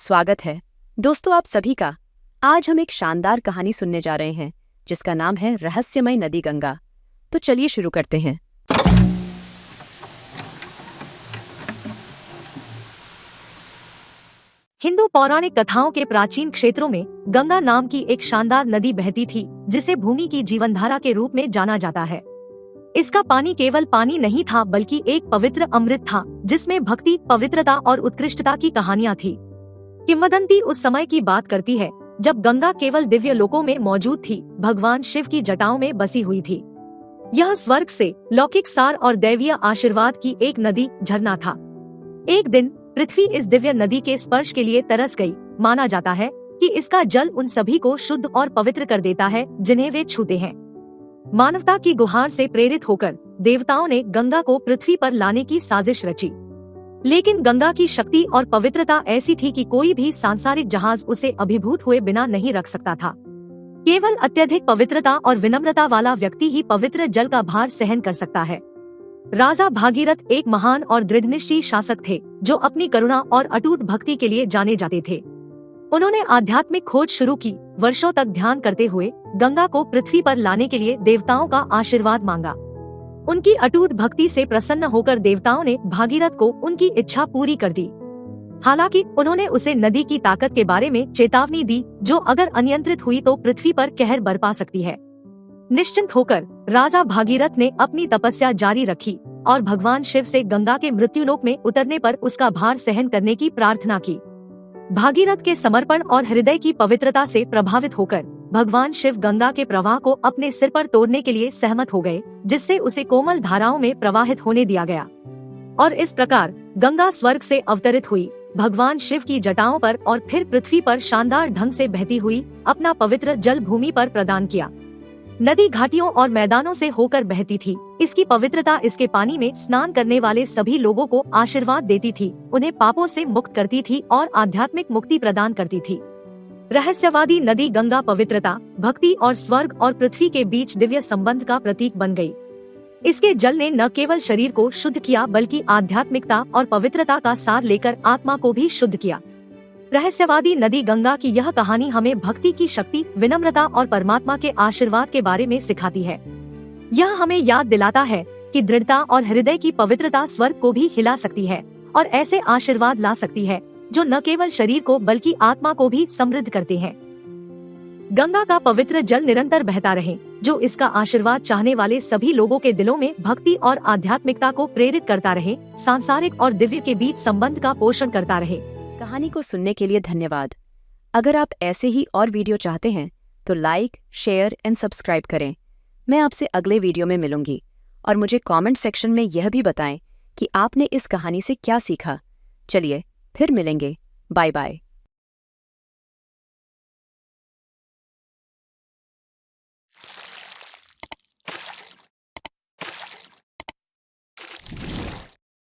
स्वागत है दोस्तों आप सभी का। आज हम एक शानदार कहानी सुनने जा रहे हैं जिसका नाम है रहस्यमय नदी गंगा। तो चलिए शुरू करते हैं। हिंदू पौराणिक कथाओं के प्राचीन क्षेत्रों में गंगा नाम की एक शानदार नदी बहती थी जिसे भूमि की जीवनधारा के रूप में जाना जाता है। इसका पानी केवल पानी नहीं था बल्कि एक पवित्र अमृत था जिसमें भक्ति, पवित्रता और उत्कृष्टता की कहानियां थी। किंवदंती उस समय की बात करती है जब गंगा केवल दिव्य लोकों में मौजूद थी, भगवान शिव की जटाओं में बसी हुई थी। यह स्वर्ग से लौकिक सार और दैवीय आशीर्वाद की एक नदी झरना था। एक दिन पृथ्वी इस दिव्य नदी के स्पर्श के लिए तरस गई। माना जाता है कि इसका जल उन सभी को शुद्ध और पवित्र कर देता है जिन्हें वे छूते हैं। मानवता की गुहार से प्रेरित होकर देवताओं ने गंगा को पृथ्वी पर लाने की साजिश रची, लेकिन गंगा की शक्ति और पवित्रता ऐसी थी कि कोई भी सांसारिक जहाज उसे अभिभूत हुए बिना नहीं रख सकता था। केवल अत्यधिक पवित्रता और विनम्रता वाला व्यक्ति ही पवित्र जल का भार सहन कर सकता है। राजा भागीरथ एक महान और दृढ़निश्चयी शासक थे जो अपनी करुणा और अटूट भक्ति के लिए जाने जाते थे। उन्होंने आध्यात्मिक खोज शुरू की, वर्षों तक ध्यान करते हुए गंगा को पृथ्वी पर लाने के लिए देवताओं का आशीर्वाद मांगा। उनकी अटूट भक्ति से प्रसन्न होकर देवताओं ने भागीरथ को उनकी इच्छा पूरी कर दी। हालांकि उन्होंने उसे नदी की ताकत के बारे में चेतावनी दी जो अगर अनियंत्रित हुई तो पृथ्वी पर कहर बरपा सकती है। निश्चिंत होकर राजा भागीरथ ने अपनी तपस्या जारी रखी और भगवान शिव से गंगा के मृत्युलोक में उतरने पर उसका भार सहन करने की प्रार्थना की। भागीरथ के समर्पण और हृदय की पवित्रता से प्रभावित होकर भगवान शिव गंगा के प्रवाह को अपने सिर पर तोड़ने के लिए सहमत हो गए, जिससे उसे कोमल धाराओं में प्रवाहित होने दिया गया और इस प्रकार गंगा स्वर्ग से अवतरित हुई, भगवान शिव की जटाओं पर और फिर पृथ्वी पर शानदार ढंग से बहती हुई अपना पवित्र जल भूमि पर प्रदान किया। नदी घाटियों और मैदानों से होकर बहती थी। इसकी पवित्रता इसके पानी में स्नान करने वाले सभी लोगों को आशीर्वाद देती थी, उन्हें पापों से मुक्त करती थी और आध्यात्मिक मुक्ति प्रदान करती थी। रहस्यवादी नदी गंगा पवित्रता, भक्ति और स्वर्ग और पृथ्वी के बीच दिव्य संबंध का प्रतीक बन गई। इसके जल ने न केवल शरीर को शुद्ध किया बल्कि आध्यात्मिकता और पवित्रता का सार लेकर आत्मा को भी शुद्ध किया। रहस्यवादी नदी गंगा की यह कहानी हमें भक्ति की शक्ति, विनम्रता और परमात्मा के आशीर्वाद के बारे में सिखाती है। यह हमें याद दिलाता है कि दृढ़ता और हृदय की पवित्रता स्वर्ग को भी हिला सकती है और ऐसे आशीर्वाद ला सकती है जो न केवल शरीर को बल्कि आत्मा को भी समृद्ध करते हैं। गंगा का पवित्र जल निरंतर बहता रहे, जो इसका आशीर्वाद चाहने वाले सभी लोगों के दिलों में भक्ति और आध्यात्मिकता को प्रेरित करता रहे, सांसारिक और दिव्य के बीच संबंध का पोषण करता रहे। कहानी को सुनने के लिए धन्यवाद। अगर आप ऐसे ही और वीडियो चाहते हैं तो लाइक, शेयर एंड सब्सक्राइब करें। मैं आपसे अगले वीडियो में मिलूंगी और मुझे कमेंट सेक्शन में यह भी बताएं कि आपने इस कहानी से क्या सीखा। चलिए फिर मिलेंगे। Bye bye.